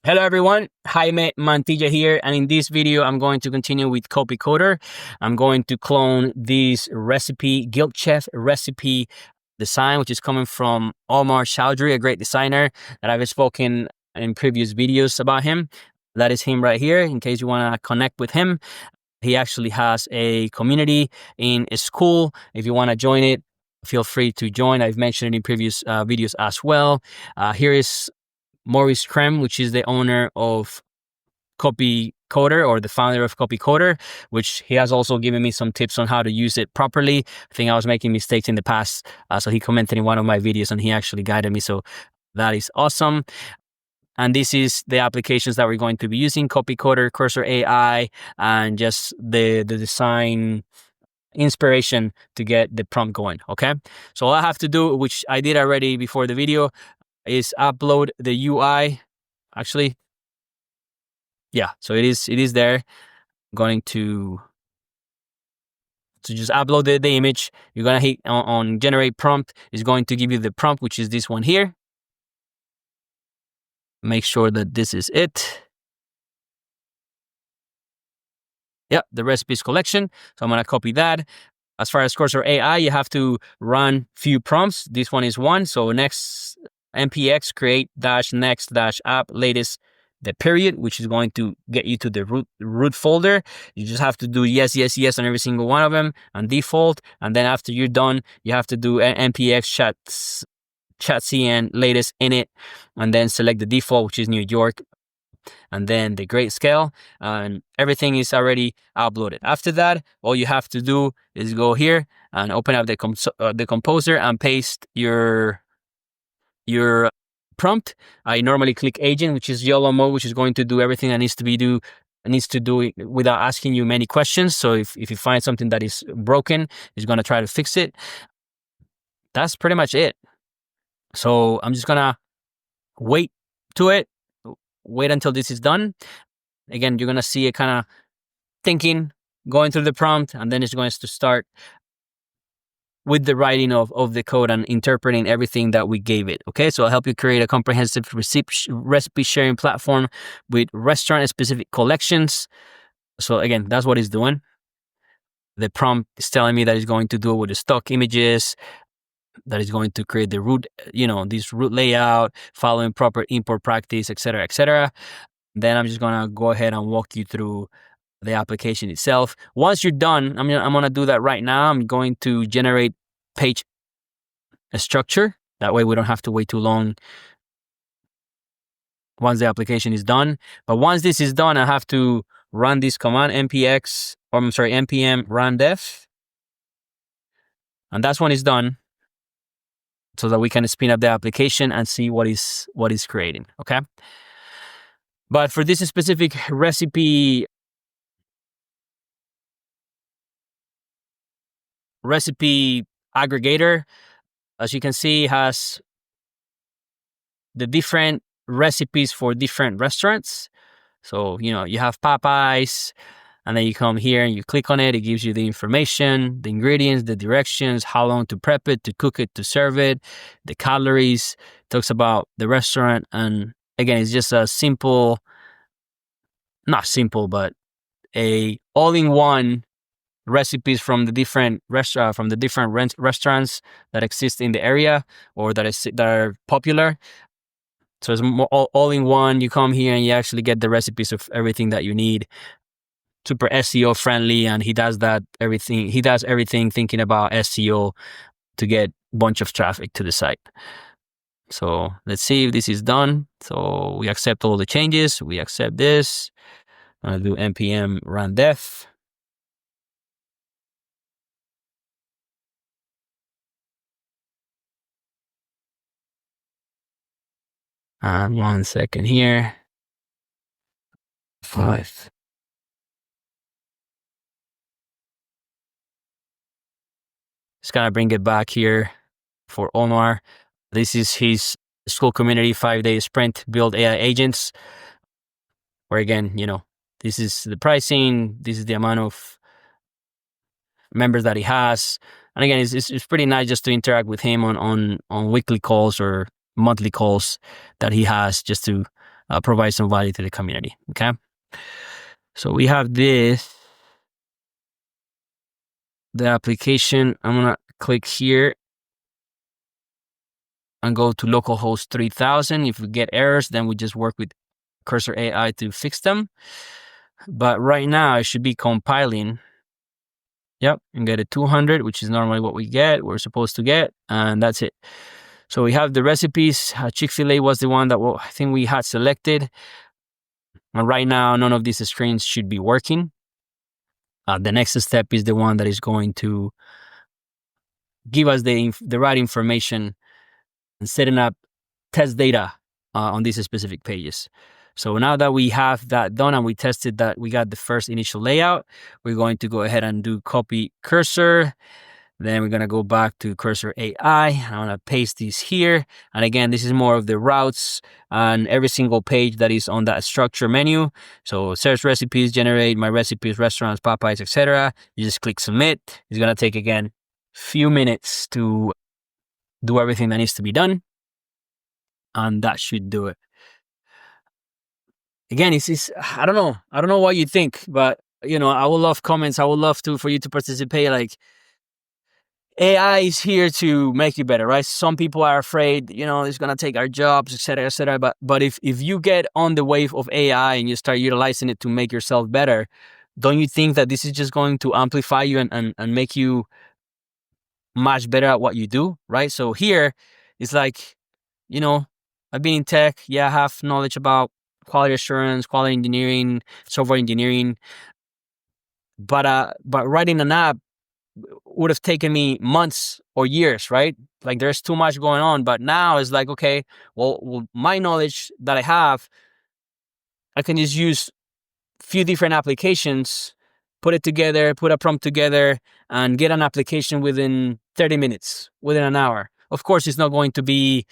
Hello everyone, Jaime Mantilla here, and in this video I'm going to continue with CopyCoder. I'm going to clone this recipe, Guild Chef recipe design, which is coming from Omar Chowdhury, a great designer that I've spoken in previous videos about him. That is him right here, in case you want to connect with him. He actually has a community in a school. If you want to join it, feel free to join. I've mentioned it in previous videos as well. Here is Maurice Krem, which is the owner of CopyCoder, or the founder of CopyCoder, which he has also given me some tips on how to use it properly. I think I was making mistakes in the past, so he commented in one of my videos and he actually guided me, so that is awesome. And this is the applications that we're going to be using: CopyCoder, Cursor AI, and just the design inspiration to get the prompt going. Okay, so all I have to do, which I did already before the video, is upload the UI. Actually, yeah, so it is there. I'm going to just upload the image. You're gonna hit on generate prompt. It's going to give you the prompt, which is this one here. Make sure that this is it. Yeah, the recipes collection. So I'm gonna copy that. As far as Cursor AI, you have to run few prompts. This one is one. So next npx create dash next dash app latest the period, which is going to get you to the root folder. You just have to do yes, yes, yes on every single one of them and default. And then after you're done, you have to do npx chatcn latest init, and then select the default, which is New York, and then the grayscale, and everything is already uploaded. After that, all you have to do is go here and open up the composer and paste your prompt. I normally click agent, which is YOLO mode, which is going to do everything that needs to do it without asking you many questions. So if you find something that is broken, it's going to try to fix it. That's pretty much it. So I'm just gonna wait until this is done. Again, you're gonna see it kind of thinking, going through the prompt, and then it's going to start with the writing of the code and interpreting everything that we gave it. Okay, so I'll help you create a comprehensive recipe sharing platform with restaurant-specific collections. So again, that's what it's doing. The prompt is telling me that it's going to do it with the stock images, that is going to create the root, this root layout, following proper import practice, etc., etc. Then I'm just gonna go ahead and walk you through the application itself. Once you're done, I'm gonna do that right now. I'm going to generate page structure. That way we don't have to wait too long once the application is done. But once this is done, I have to run this command npm run def, and that's when it's done, so that we can spin up the application and see what is creating. Okay. But for this specific recipe aggregator, as you can see, has the different recipes for different restaurants. So, you have Popeyes, and then you come here and you click on it. It gives you the information, the ingredients, the directions, how long to prep it, to cook it, to serve it, the calories. It talks about the restaurant. And again, it's just a but a all-in-one recipes from the different restaurants that exist in the area or that are popular. So it's all in one. You come here and you actually get the recipes of everything that you need. Super SEO friendly, and he does everything thinking about SEO to get a bunch of traffic to the site. So let's see if this is done. So we accept all the changes. We accept this. I'll do npm run def. And 1 second here. 5. Just gonna bring it back here for Omar. This is his school community 5-day sprint build AI agents, where again, this is the pricing, this is the amount of members that he has. And again, it's pretty nice just to interact with him on weekly calls or monthly calls that he has, just to provide some value to the community. Okay. So we have this, the application. I'm going to click here and go to localhost 3000. If we get errors, then we just work with Cursor AI to fix them. But right now it should be compiling. Yep, and get a 200, which is normally what we're supposed to get, and that's it. So we have the recipes. Chick-fil-A was the one that I think we had selected. And right now, none of these screens should be working. The next step is the one that is going to give us the right information and setting up test data on these specific pages. So now that we have that done and we tested that we got the first initial layout, we're going to go ahead and do copy cursor. Then we're going to go back to Cursor AI. I'm going to paste these here. And again, this is more of the routes and every single page that is on that structure menu. So search recipes, generate my recipes, restaurants, Popeyes, etc. You just click submit. It's going to take, again, few minutes to do everything that needs to be done. And that should do it. Again, I don't know what you think, but I would love comments. I would love for you to participate. Like, AI is here to make you better, right? Some people are afraid, it's going to take our jobs, etc., etc. But if you get on the wave of AI and you start utilizing it to make yourself better, don't you think that this is just going to amplify you and make you much better at what you do, right? So here, it's like, I've been in tech. Yeah, I have knowledge about quality assurance, quality engineering, software engineering. But writing an app would have taken me months or years, right? Like, there's too much going on. But now it's like, okay, well, my knowledge that I have, I can just use a few different applications, put it together, put a prompt together, and get an application within 30 minutes, within an hour. Of course, it's not going to be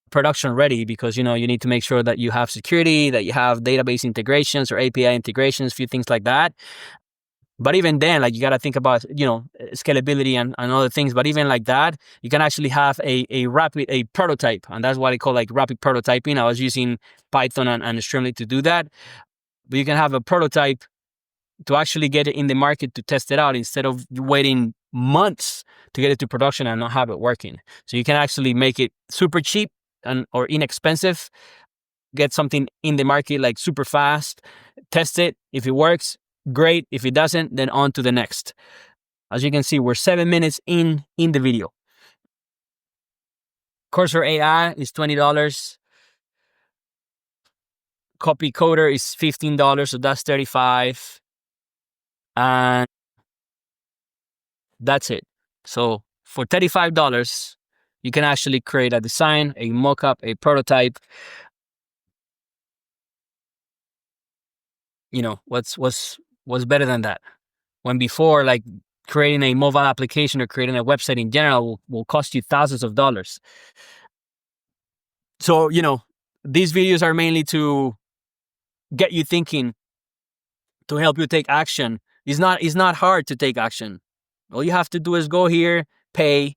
production ready because, you need to make sure that you have security, that you have database integrations or API integrations, a few things like that. But even then, like, you got to think about, scalability and other things. But even like that, you can actually have a prototype. And that's what I call like rapid prototyping. I was using Python and Streamlit to do that. But you can have a prototype to actually get it in the market to test it out instead of waiting months to get it to production and not have it working. So you can actually make it super cheap or inexpensive, get something in the market like super fast, test it. If it works, great. If it doesn't, then on to the next. As you can see, we're 7 minutes in the video. Cursor AI is $20. CopyCoder is $15, so that's $35. And that's it. So for $35, you can actually create a design, a mock-up, a prototype. What's better than that? When before, like, creating a mobile application or creating a website in general will cost you thousands of dollars. So, these videos are mainly to get you thinking, to help you take action. It's not hard to take action. All you have to do is go here, pay,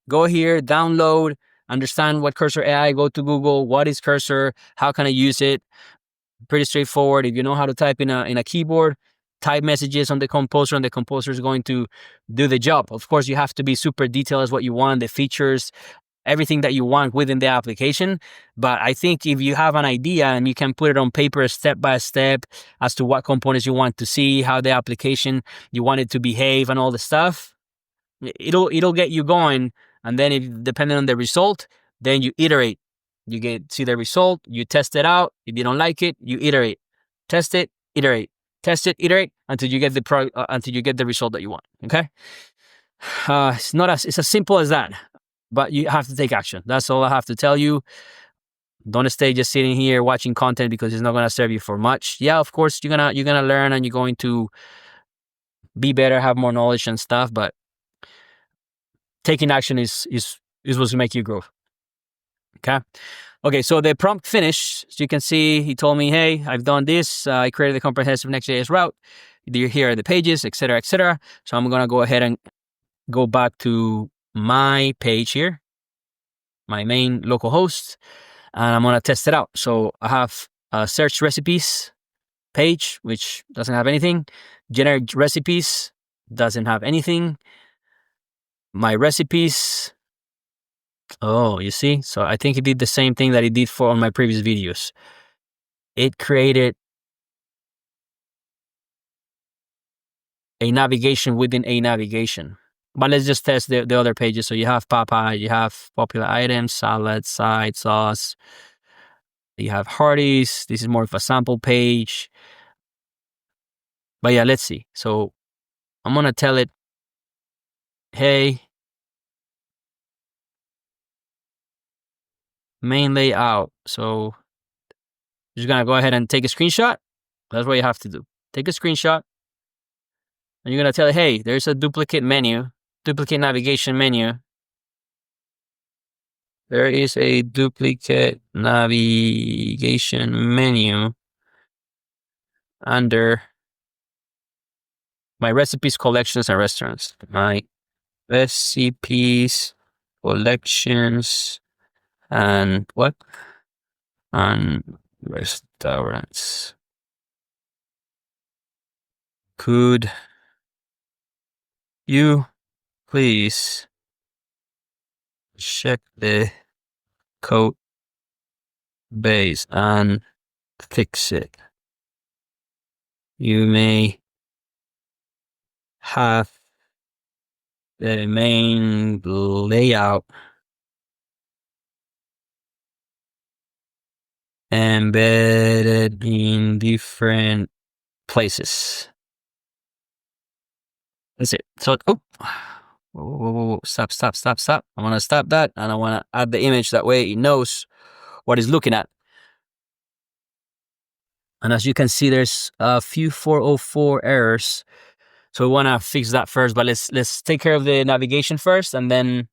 go here, download, understand what Cursor AI, go to Google, what is Cursor, how can I use it? Pretty straightforward. If you know how to type in a keyboard, type messages on the composer, and the composer is going to do the job. Of course, you have to be super detailed as what you want, the features, everything that you want within the application. But I think if you have an idea and you can put it on paper step by step as to what components you want to see, how the application you want it to behave and all the stuff, it'll get you going. And then depending on the result, then you iterate. You see the result, you test it out. If you don't like it, you iterate. Test it, iterate. Test it, iterate until you get the result that you want. Okay? It's as simple as that. But you have to take action. That's all I have to tell you. Don't stay just sitting here watching content because it's not going to serve you for much. Yeah, of course you're gonna learn and you're going to be better, have more knowledge and stuff. But taking action is what's make you grow. Okay, so the prompt finished. As you can see, he told me, hey, I've done this. I created a comprehensive Next.js route. Here are the pages, etc., etc. So I'm going to go ahead and go back to my page here, my main local host, and I'm going to test it out. So I have search recipes page, which doesn't have anything. Generate recipes doesn't have anything. My recipes. Oh, you see? So I think it did the same thing that it did for on my previous videos. It created a navigation within a navigation. But let's just test the other pages. So you have Popeye, you have popular items, salad, side, sauce. You have Hardee's. This is more of a sample page. But yeah, let's see. So I'm going to tell it, hey, main layout. So you're just going to go ahead and take a screenshot. That's what you have to do. Take a screenshot. And you're going to tell it, hey, there's a duplicate navigation menu. There is a duplicate navigation menu under my recipes, collections, and restaurants. My recipes, collections, and what? And restaurants. Could you please check the code base and fix it? You may have the main layout embedded in different places. That's it. So, whoa, stop. I want to stop that, and I want to add the image. That way it knows what it's looking at. And as you can see, there's a few 404 errors. So we want to fix that first, but let's take care of the navigation first, and then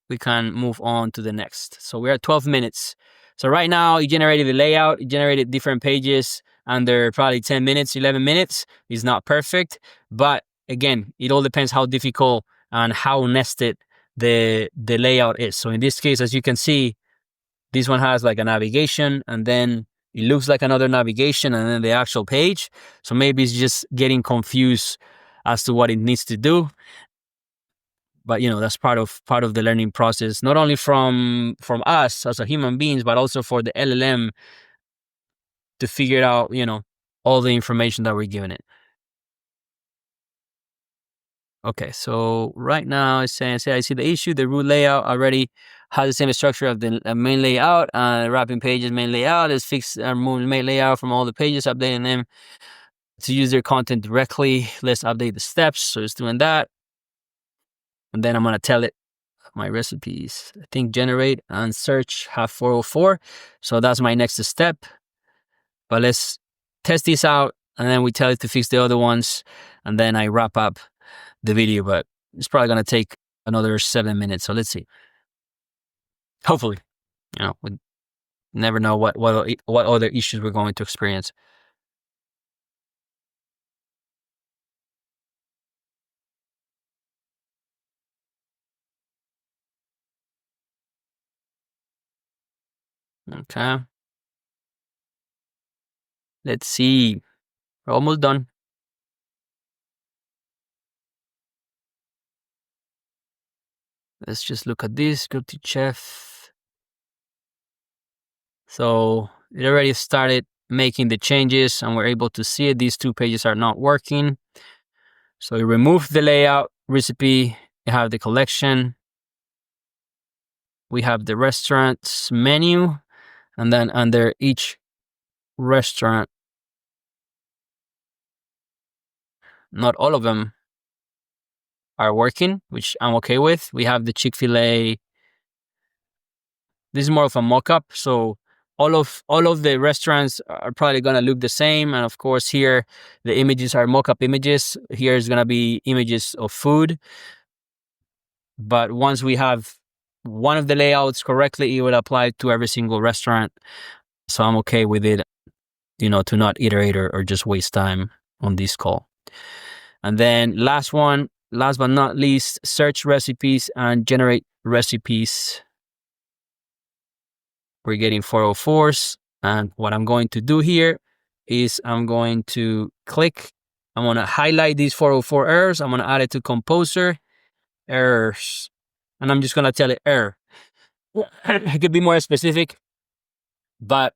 we can move on to the next. So we're at 12 minutes. So right now, it generated the layout, it generated different pages under probably 10 minutes, 11 minutes. It's not perfect, but again, it all depends how difficult and how nested the layout is. So in this case, as you can see, this one has like a navigation, and then it looks like another navigation, and then the actual page. So maybe it's just getting confused as to what it needs to do. But that's part of the learning process, not only from us as a human beings, but also for the LLM to figure out all the information that we're giving it. Okay, so right now it's saying, I see the issue. The root layout already has the same structure of the main layout. Wrapping pages main layout is fixed and remove main layout from all the pages, updating them to use their content directly. Let's update the steps. So it's doing that. And then I'm going to tell it my recipes. I think generate and search have 404. So that's my next step. But let's test this out, and then we tell it to fix the other ones, and then I wrap up the video. But it's probably going to take another 7 minutes. So let's see. Hopefully, we never know what other issues we're going to experience. Okay. Let's see. We're almost done. Let's just look at this. Go to Chef. So it already started making the changes, and we're able to see it. These two pages are not working. So we remove the layout recipe. You have the collection. We have the restaurant's menu, and then under each restaurant, not all of them are working, which I'm okay with. We have the Chick-fil-A. This is more of a mock-up, so all of the restaurants are probably gonna look the same. And of course, here the images are mock-up images. Here is gonna be images of food. But once we have one of the layouts correctly, it will apply to every single restaurant. So I'm okay with it, to not iterate or just waste time on this call. And then last but not least, search recipes and generate recipes. We're getting 404s. And what I'm going to do here is I'm going to click. I'm going to highlight these 404 errors. I'm going to add it to Composer errors. And I'm just going to tell it error. It could be more specific, but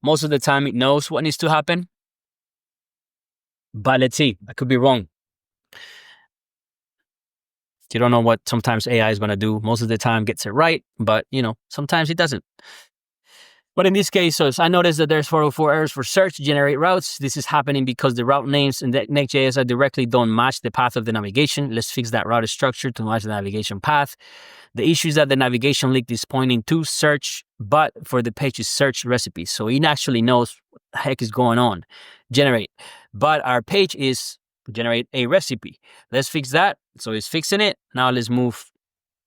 most of the time it knows what needs to happen. But let's see, I could be wrong. You don't know what sometimes AI is going to do. Most of the time gets it right, but sometimes it doesn't. But in this case, so I noticed that there's 404 errors for search, generate routes. This is happening because the route names in the Next.js directly don't match the path of the navigation. Let's fix that route structure to match the navigation path. The issue is that the navigation link is pointing to search, but for the page is search recipes. So it actually knows what the heck is going on. Generate. But our page is generate a recipe. Let's fix that. So it's fixing it. Now let's move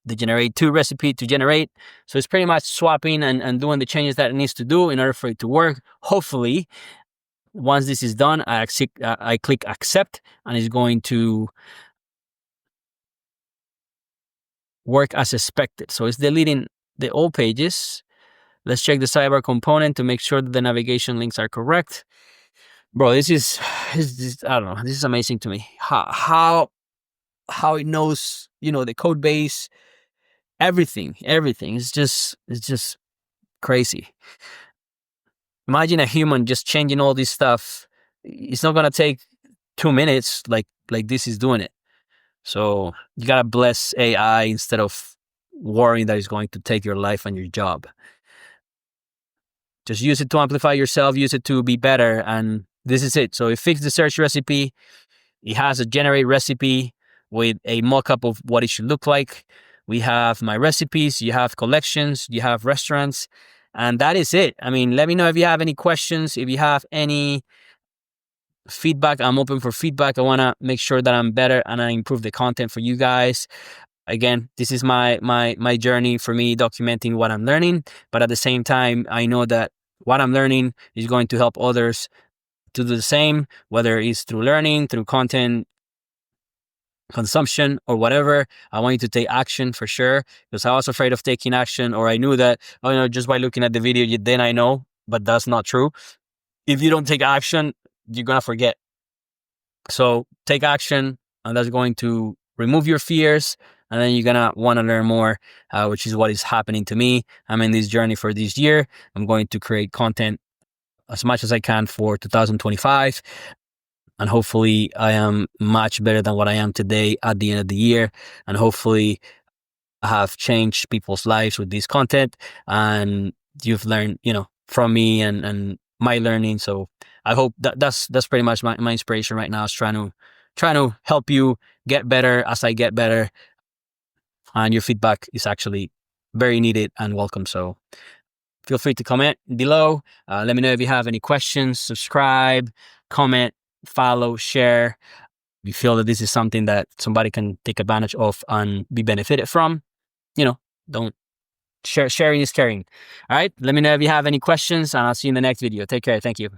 the generate to recipe to generate. So it's pretty much swapping and doing the changes that it needs to do in order for it to work. Hopefully, once this is done, I click accept, and it's going to work as expected. So it's deleting the old pages. Let's check the sidebar component to make sure that the navigation links are correct. Bro, this is I don't know. This is amazing to me. How it knows, the code base, everything. It's just crazy. Imagine a human just changing all this stuff. It's not gonna take 2 minutes like this is doing it. So you gotta bless AI instead of worrying that it's going to take your life and your job. Just use it to amplify yourself, use it to be better, and this is it. So it fixed the search recipe. It has a generate recipe with a mock-up of what it should look like. We have my recipes, you have collections, you have restaurants, and that is it. I mean, let me know if you have any questions, if you have any feedback. I'm open for feedback. I want to make sure that I'm better and I improve the content for you guys. Again, this is my journey for me, documenting what I'm learning, but at the same time, I know that what I'm learning is going to help others to do the same, whether it's through learning, through content consumption, or whatever. I want you to take action for sure, because I was afraid of taking action, or I knew that, just by looking at the video, then I know, but that's not true. If you don't take action, you're going to forget. So take action, and that's going to remove your fears, and then you're going to want to learn more, which is what is happening to me. I'm in this journey for this year. I'm going to create content as much as I can for 2025. And hopefully I am much better than what I am today at the end of the year. And hopefully I have changed people's lives with this content, and you've learned, from me and my learning. So I hope that's pretty much my inspiration right now, is trying to help you get better as I get better. And your feedback is actually very needed and welcome. So feel free to comment below. Let me know if you have any questions. Subscribe, comment, follow, share. If you feel that this is something that somebody can take advantage of and be benefited from, don't sharing is caring. All right. Let me know if you have any questions, and I'll see you in the next video. Take care. Thank you.